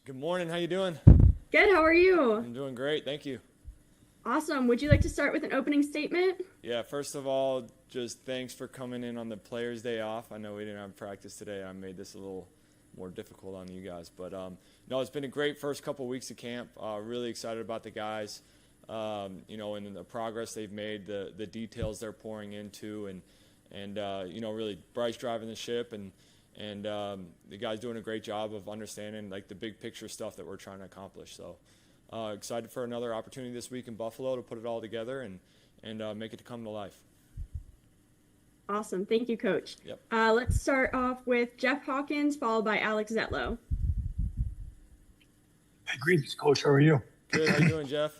Good morning. How you doing? Good. How are you? I'm doing great. Thank you. Awesome. Would you like to start with an opening statement? Yeah, first of all, just thanks for coming in on the Players' Day off. I know we didn't have practice today. I made this a little more difficult on you guys. But, no, it's been a great first couple weeks of camp. Really excited about the guys, and the progress they've made, the details they're pouring into, and really Bryce driving the ship and the guys doing a great job of understanding like the big picture stuff that we're trying to accomplish. So excited for another opportunity this week in Buffalo to put it all together and make it to come to life. Awesome. Thank you, Coach. Yep. Let's start off with Jeff Hawkins, followed by Alex Zetlow. Hey, greetings, Coach. How are you? Good. How you doing, Jeff?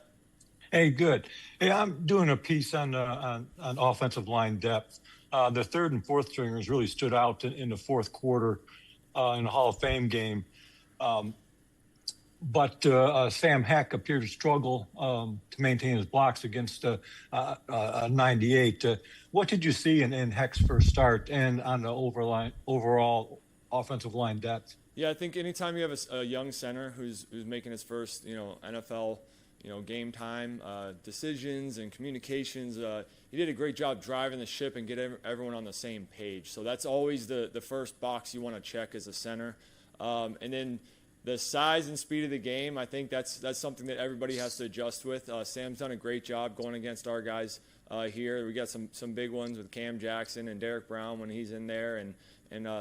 Hey, good. Hey, I'm doing a piece on offensive line depth. The third and fourth stringers really stood out in the fourth quarter in the Hall of Fame game. But Sam Heck appeared to struggle to maintain his blocks against 98. What did you see in Heck's first start and on the overall offensive line depth? Yeah, I think anytime you have a young center who's making his first NFL game time decisions and communications, he did a great job driving the ship and get everyone on the same page. So that's always the first box you want to check as a center. And then the size and speed of the game, I think that's something that everybody has to adjust with. Sam's done a great job going against our guys here. We got some big ones with Cam Jackson and Derek Brown when he's in there, and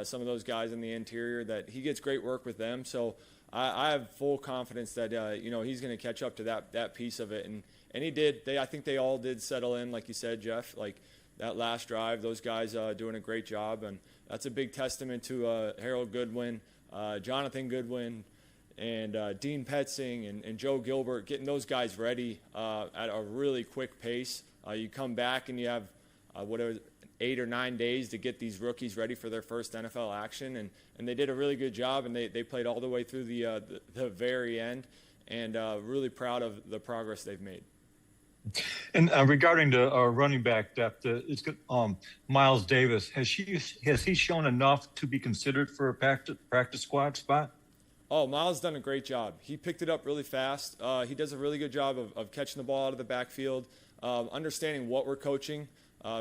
some of those guys in the interior that he gets great work with them. So I have full confidence that he's going to catch up to that piece of it, and he did. I think they all did settle in, like you said, Jeff. Like that last drive, those guys doing a great job, and that's a big testament to Harold Goodwin, Jonathan Goodwin, and Dean Petzing and Joe Gilbert, getting those guys ready at a really quick pace. You come back and you have 8 or 9 days to get these rookies ready for their first NFL action, and they did a really good job, and they played all the way through the very end, and really proud of the progress they've made. And regarding the running back depth, it's good. Miles Davis, has he shown enough to be considered for a practice squad spot? Oh, Miles done a great job. He picked it up really fast. He does a really good job of catching the ball out of the backfield, understanding what we're coaching.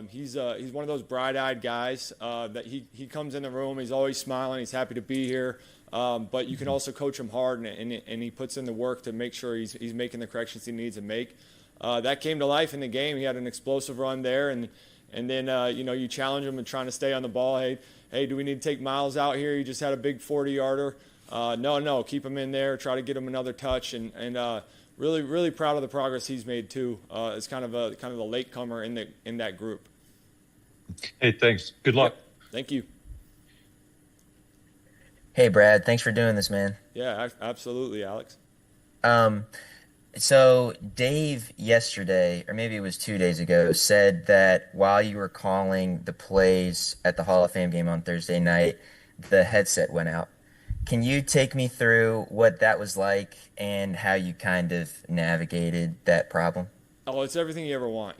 He's one of those bright-eyed guys that he comes in the room. He's always smiling. He's happy to be here. But you can also coach him hard, and he puts in the work to make sure he's making the corrections he needs to make. That came to life in the game. He had an explosive run there, and then you challenge him and trying to stay on the ball. Hey, do we need to take Miles out here? He just had a big 40-yarder. No, keep him in there. Try to get him another touch, and really, really proud of the progress he's made too. As kind of a late comer in that group. Hey, thanks. Good luck. Yep. Thank you. Hey, Brad. Thanks for doing this, man. Yeah, absolutely, Alex. So Dave yesterday, or maybe it was 2 days ago, said that while you were calling the plays at the Hall of Fame game on Thursday night, the headset went out. Can you take me through what that was like and how you kind of navigated that problem? Oh, it's everything you ever want,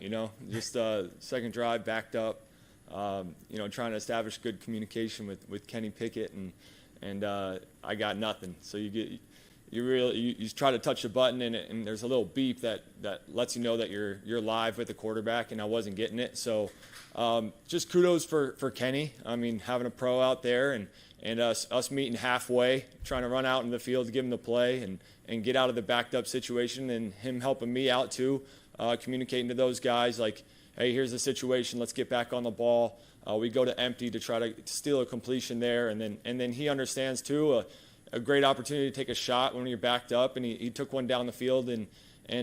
just second drive backed up, trying to establish good communication with Kenny Pickett, and I got nothing. So you try to touch the button, and there's a little beep that lets you know that you're live with the quarterback, and I wasn't getting it. So just kudos for Kenny. I mean, having a pro out there and us meeting halfway, trying to run out in the field to give him the play and get out of the backed up situation, and him helping me out too, communicating to those guys like, hey, here's the situation, let's get back on the ball. We go to empty to try to steal a completion there, and then he understands too a great opportunity to take a shot when you're backed up, and he took one down the field, and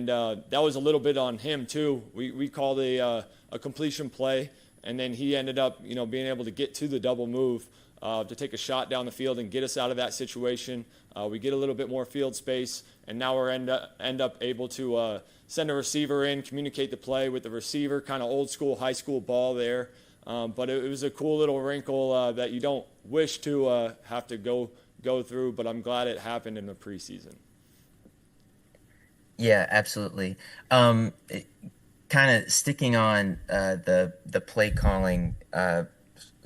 that was a little bit on him too. We called a completion play, and then he ended up being able to get to the double move to take a shot down the field and get us out of that situation. We get a little bit more field space, and now we're end up able to send a receiver in, communicate the play with the receiver, kind of old school high school ball there. But it was a cool little wrinkle that you don't wish to have to go through, but I'm glad it happened in the preseason. Yeah, absolutely. Kind of sticking on the play calling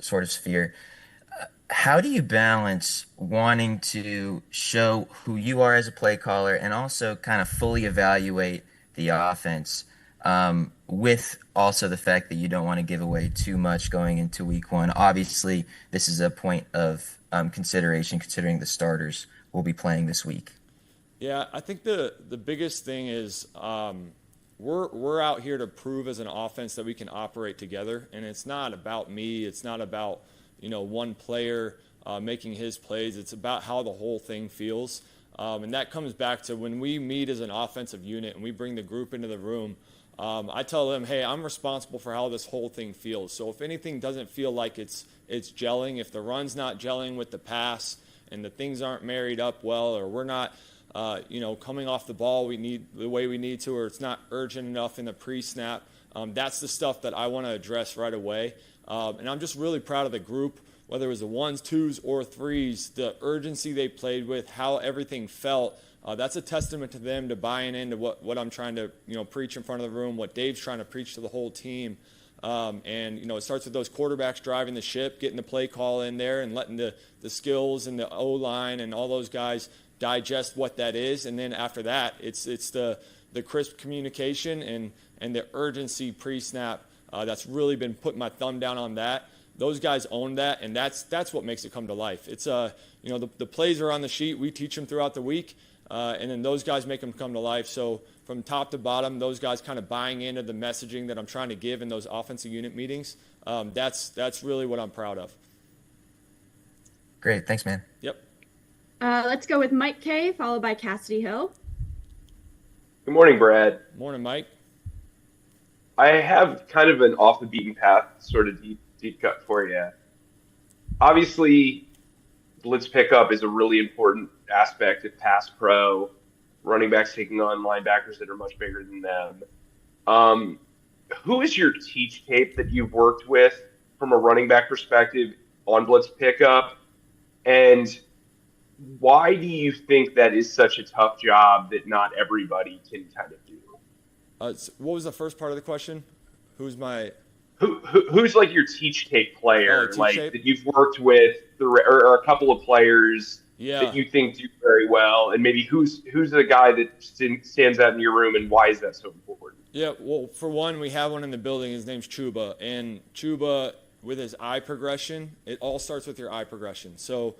sort of sphere. How do you balance wanting to show who you are as a play caller and also kind of fully evaluate the offense with also the fact that you don't want to give away too much going into week one? Obviously, this is a point of consideration considering the starters will be playing this week. Yeah, I think the biggest thing is we're out here to prove as an offense that we can operate together, and it's not about me. It's not about one player making his plays. It's about how the whole thing feels. And that comes back to when we meet as an offensive unit and we bring the group into the room, I tell them, hey, I'm responsible for how this whole thing feels. So if anything doesn't feel like it's gelling, if the run's not gelling with the pass and the things aren't married up well, or we're not coming off the ball the way we need to, or it's not urgent enough in the pre-snap, that's the stuff that I want to address right away. And I'm just really proud of the group, whether it was the 1s, 2s, or 3s, the urgency they played with, how everything felt. That's a testament to them, to buying into what I'm trying to preach in front of the room, what Dave's trying to preach to the whole team. And it starts with those quarterbacks driving the ship, getting the play call in there, and letting the skills and the O-line and all those guys digest what that is. And then after that, it's the crisp communication and the urgency pre-snap. That's really been putting my thumb down on that. Those guys own that, and that's what makes it come to life. It's the plays are on the sheet. We teach them throughout the week, and then those guys make them come to life. So from top to bottom, those guys kind of buying into the messaging that I'm trying to give in those offensive unit meetings. That's really what I'm proud of. Great, thanks, man. Yep. Let's go with Mike K, followed by Cassidy Hill. Good morning, Brad. Morning, Mike. I have kind of an off the beaten path sort of deep cut for you. Obviously, blitz pickup is a really important aspect of pass pro. Running backs taking on linebackers that are much bigger than them. Who is your teach tape that you've worked with from a running back perspective on blitz pickup? And why do you think that is such a tough job that not everybody can kind of do? So what was the first part of the question? Who's who's like your teach tape player, teach like tape? that you've worked with, or a couple of players Yeah. that you think do very well, and maybe who's the guy that stands out in your room, and why is that so important? Yeah, well, for one, we have one in the building. His name's Chuba, and Chuba, with his eye progression, it all starts with your eye progression. So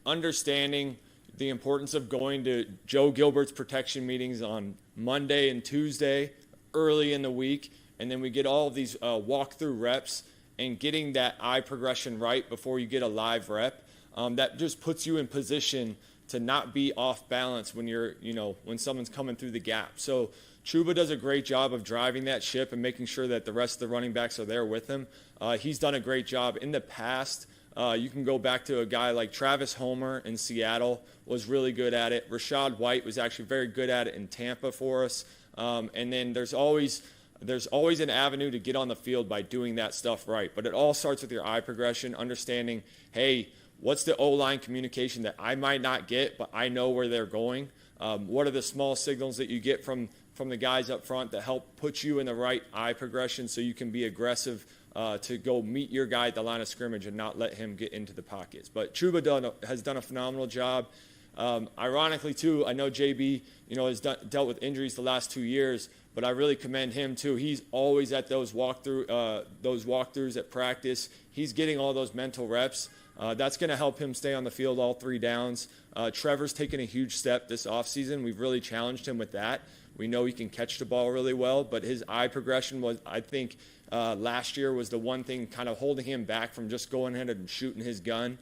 understanding the importance of going to Joe Gilbert's protection meetings on Monday and Tuesday early in the week, and then we get all of these walkthrough reps and getting that eye progression right before you get a live rep. That just puts you in position to not be off balance when when someone's coming through the gap. So Chuba does a great job of driving that ship and making sure that the rest of the running backs are there with him. He's done a great job. In the past, you can go back to a guy like Travis Homer in Seattle, was really good at it. Rashad White was actually very good at it in Tampa for us. And then there's always an avenue to get on the field by doing that stuff right. But it all starts with your eye progression, understanding, hey, what's the O-line communication that I might not get, but I know where they're going? What are the small signals that you get from the guys up front that help put you in the right eye progression so you can be aggressive to go meet your guy at the line of scrimmage and not let him get into the pockets. But Chuba has done a phenomenal job. Ironically, too, I know JB, has dealt with injuries the last 2 years, but I really commend him, too. He's always at those walkthroughs at practice. He's getting all those mental reps. That's going to help him stay on the field all 3 downs. Trevor's taken a huge step this offseason. We've really challenged him with that. We know he can catch the ball really well, but his eye progression was, I think, last year was the one thing kind of holding him back from just going ahead and shooting his gun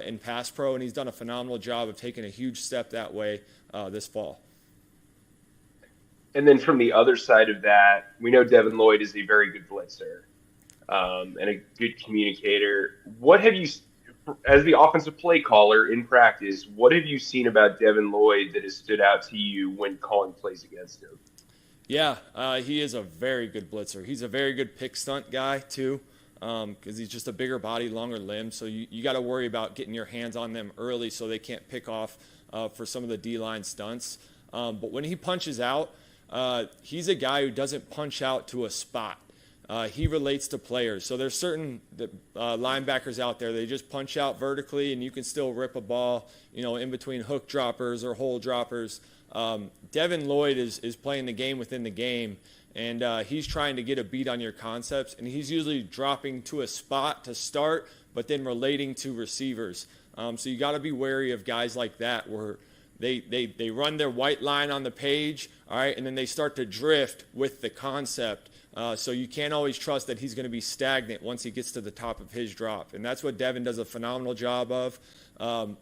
in pass pro, and he's done a phenomenal job of taking a huge step that way this fall. And then from the other side of that, we know Devin Lloyd is a very good blitzer and a good communicator. What have you, as the offensive play caller in practice, what have you seen about Devin Lloyd that has stood out to you when calling plays against him? Yeah, he is a very good blitzer. He's a very good pick stunt guy, too, because he's just a bigger body, longer limbs. So you got to worry about getting your hands on them early so they can't pick off for some of the D-line stunts. But when he punches out, he's a guy who doesn't punch out to a spot. He relates to players. So there's certain linebackers out there, they just punch out vertically, and you can still rip a ball, in between hook droppers or hole droppers. Devin Lloyd is playing the game within the game, and he's trying to get a beat on your concepts, and he's usually dropping to a spot to start, but then relating to receivers. So you got to be wary of guys like that where they run their white line on the page, all right, and then they start to drift with the concept. So you can't always trust that he's going to be stagnant once he gets to the top of his drop. And that's what Devin does a phenomenal job of.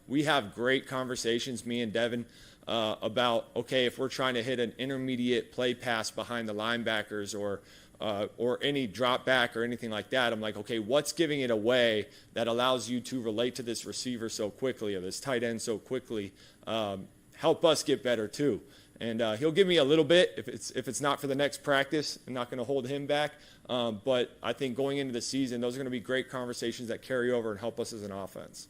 We have great conversations, me and Devin, about, okay, if we're trying to hit an intermediate play pass behind the linebackers or any drop back or anything like that, I'm like, okay, what's giving it away that allows you to relate to this receiver so quickly or this tight end so quickly? Help us get better too. And he'll give me a little bit if it's not for the next practice. I'm not going to hold him back. But I think going into the season, those are going to be great conversations that carry over and help us as an offense.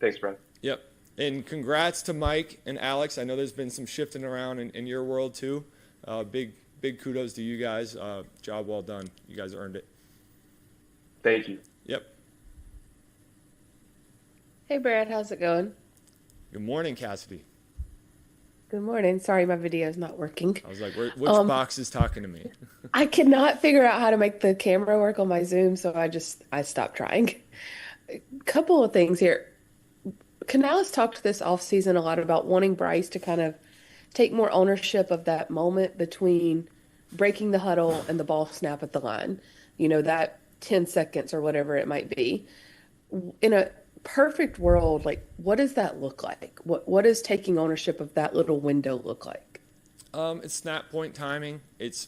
Thanks, Brad. Yep. And congrats to Mike and Alex. I know there's been some shifting around in your world too. Big kudos to you guys. Job well done. You guys earned it. Thank you. Yep. Hey, Brad, how's it going? Good morning, Cassidy. Good morning. Sorry, my video's not working. I was like, which box is talking to me? I cannot figure out how to make the camera work on my Zoom, so I stopped trying. A couple of things here. Canales talked this offseason a lot about wanting Bryce to kind of take more ownership of that moment between breaking the huddle and the ball snap at the line. That 10 seconds or whatever it might be. In a perfect world, like, what does that look like? What does taking ownership of that little window look like? It's snap point timing. It's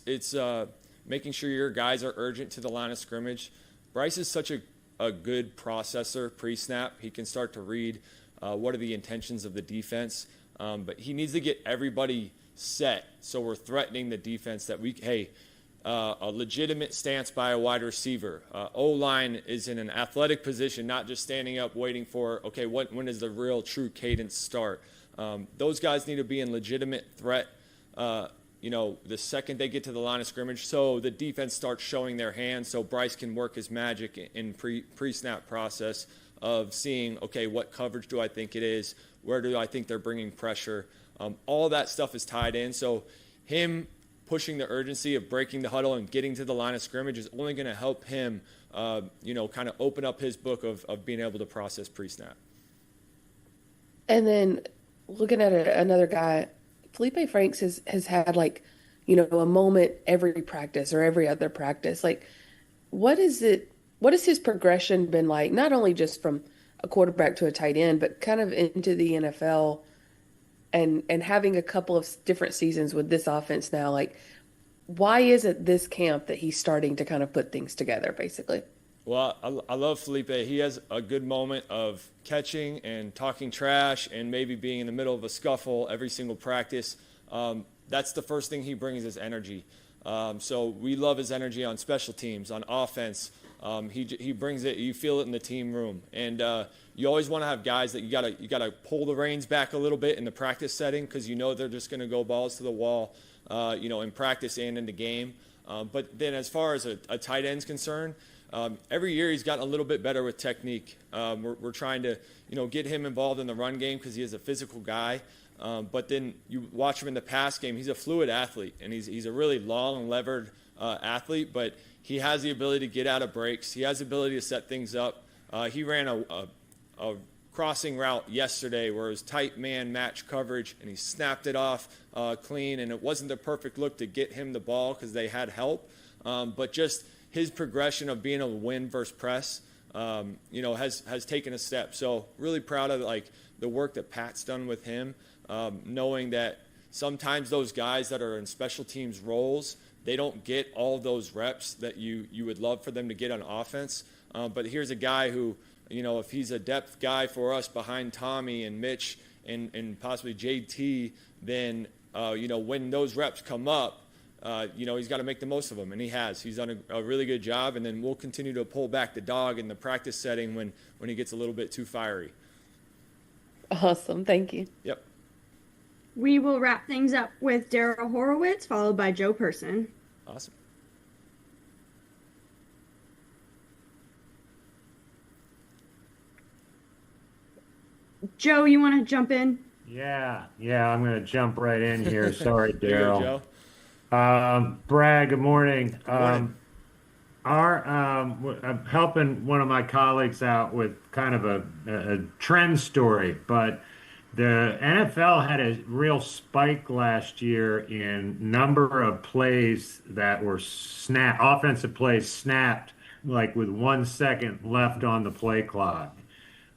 making sure your guys are urgent to the line of scrimmage. Bryce is such a good processor pre-snap. He can start to read what are the intentions of the defense, but he needs to get everybody set so we're threatening the defense that a legitimate stance by a wide receiver. O-line is in an athletic position, not just standing up waiting for, okay, when does the real true cadence start? Those guys need to be in legitimate threat, the second they get to the line of scrimmage, so the defense starts showing their hand, so Bryce can work his magic in pre-snap process of seeing, okay, what coverage do I think it is? Where do I think they're bringing pressure? All that stuff is tied in. So him pushing the urgency of breaking the huddle and getting to the line of scrimmage is only going to help him, kind of open up his book of being able to process pre-snap. And then looking at another guy, Felipe Franks has had a moment every practice or every other practice. What has his progression been like? Not only just from a quarterback to a tight end, but kind of into the NFL and having a couple of different seasons with this offense now. Why is it this camp that he's starting to kind of put things together, basically? Well, I love Felipe. He has a good moment of catching and talking trash and maybe being in the middle of a scuffle every single practice. That's the first thing he brings is energy. So we love his energy on special teams, on offense. He brings it. You feel it in the team room. And you always want to have guys that you gotta pull the reins back a little bit in the practice setting because they're just going to go balls to the wall, in practice and in the game. But then as far as a tight end's concerned, every year he's gotten a little bit better with technique. We're trying to, get him involved in the run game because he is a physical guy. But then you watch him in the pass game, he's a fluid athlete, and he's a really long, levered athlete, but he has the ability to get out of breaks. He has the ability to set things up. He ran a crossing route yesterday where it was tight man match coverage, and he snapped it off clean, and it wasn't the perfect look to get him the ball because they had help. But just his progression of being able to win versus press, has taken a step. So really proud of the work that Pat's done with him, knowing that sometimes those guys that are in special teams roles, they don't get all those reps that you would love for them to get on offense. But here's a guy who, if he's a depth guy for us behind Tommy and Mitch and possibly JT, then, when those reps come up, he's got to make the most of them, and he has. He's done a really good job, and then we'll continue to pull back the dog in the practice setting when he gets a little bit too fiery. Awesome. Thank you. Yep. We will wrap things up with Daryl Horowitz, followed by Joe Person. Awesome. Joe, you want to jump in? Yeah, I'm going to jump right in here. Sorry, There you go, Daryl. Joe. Brad, good morning. Morning. I'm helping one of my colleagues out with kind of a trend story, but the NFL had a real spike last year in number of plays that were offensive plays snapped with 1 second left on the play clock.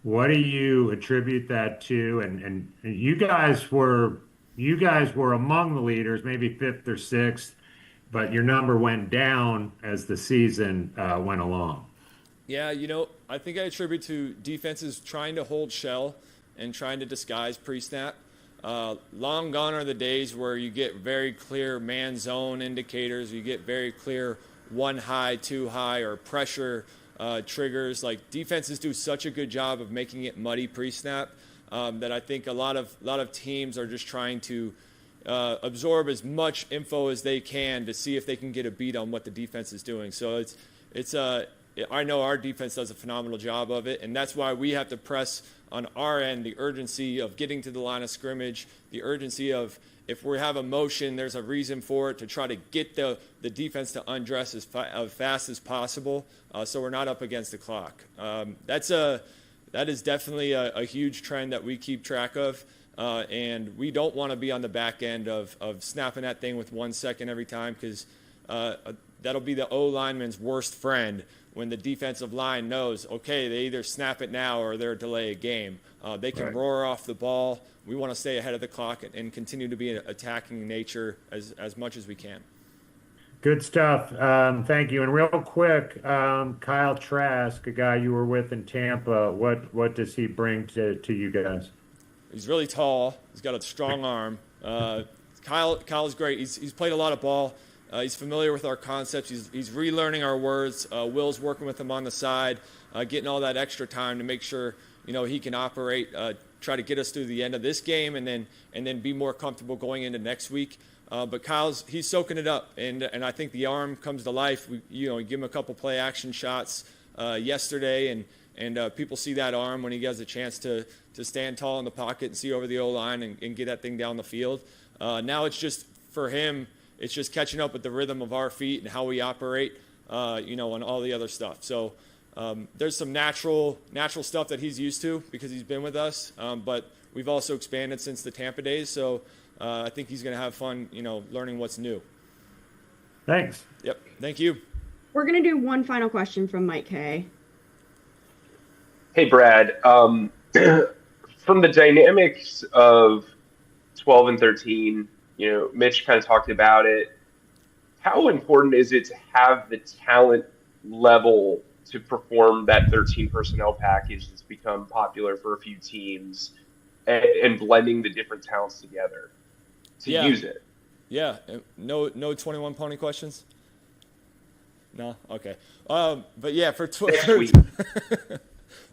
What do you attribute that to? And you guys were among the leaders, maybe fifth or sixth, but your number went down as the season went along. Yeah, I think I attribute to defenses trying to hold shell and trying to disguise pre-snap. Long gone are the days where you get very clear man zone indicators, you get very clear 1 high, 2 high, or pressure triggers. Defenses do such a good job of making it muddy pre-snap that I think a lot of teams are just trying to absorb as much info as they can to see if they can get a beat on what the defense is doing. So I know our defense does a phenomenal job of it, and that's why we have to press on our end the urgency of getting to the line of scrimmage, the urgency of if we have a motion, there's a reason for it to try to get the defense to undress as fast as possible, so we're not up against the clock. That is definitely a huge trend that we keep track of, and we don't want to be on the back end of snapping that thing with 1 second every time because that'll be the O-lineman's worst friend when the defensive line knows, okay, they either snap it now or they're delay a game. They can roar off the ball. We want to stay ahead of the clock and continue to be an attacking nature as much as we can. Good stuff. Thank you. And real quick, Kyle Trask, a guy you were with in Tampa, what does he bring to you guys? He's really tall. He's got a strong arm. Kyle's great. He's played a lot of ball He's familiar with our concepts. He's relearning our words. Will's working with him on the side, getting all that extra time to make sure he can operate, try to get us through the end of this game, and then be more comfortable going into next week. But he's soaking it up, and I think the arm comes to life. We give him a couple play action shots yesterday, and people see that arm when he gets a chance to stand tall in the pocket and see over the O-line and get that thing down the field. Now it's just for him. It's just catching up with the rhythm of our feet and how we operate, and all the other stuff. So there's some natural stuff that he's used to because he's been with us, but we've also expanded since the Tampa days. So I think he's going to have fun, learning what's new. Thanks. Yep. Thank you. We're going to do one final question from Mike Hay. Hey, Brad. From the dynamics of 12 and 13, Mitch kind of talked about it. How important is it to have the talent level to perform that 13 personnel package that's become popular for a few teams and blending the different talents together to use it? Yeah. No 21 pony questions? No? Okay. But yeah, for 12,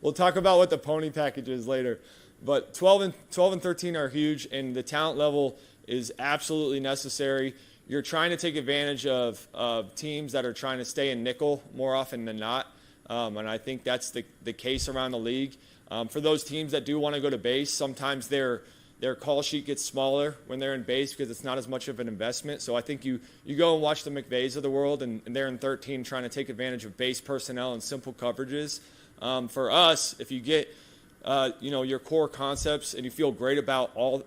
we'll talk about what the pony package is later. But 12 and 13 are huge, and the talent level is absolutely necessary. You're trying to take advantage of teams that are trying to stay in nickel more often than not, and I think that's the case around the league. For those teams that do want to go to base, sometimes their call sheet gets smaller when they're in base because it's not as much of an investment. So I think you go and watch the McVays of the world, and they're in 13 trying to take advantage of base personnel and simple coverages. For us, if you get your core concepts and you feel great about all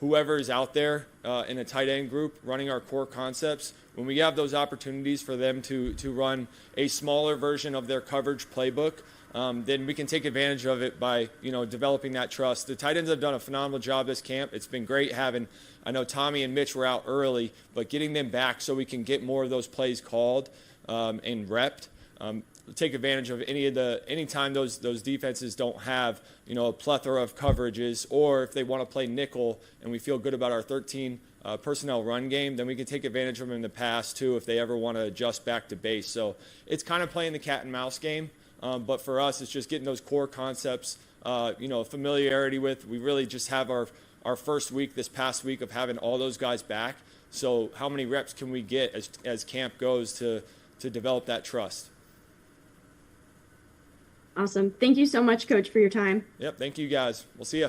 whoever is out there in a tight end group running our core concepts, when we have those opportunities for them to run a smaller version of their coverage playbook, then we can take advantage of it by developing that trust. The tight ends have done a phenomenal job this camp. It's been great having, I know Tommy and Mitch were out early, but getting them back so we can get more of those plays called and repped. Take advantage of any time those defenses don't have a plethora of coverages, or if they want to play nickel and we feel good about our 13 personnel run game, then we can take advantage of them in the pass too if they ever want to adjust back to base. So it's kind of playing the cat and mouse game, but for us it's just getting those core concepts familiarity with. We really just have our first week this past week of having all those guys back. So how many reps can we get as camp goes to develop that trust? Awesome. Thank you so much, Coach, for your time. Yep. Thank you, guys. We'll see you.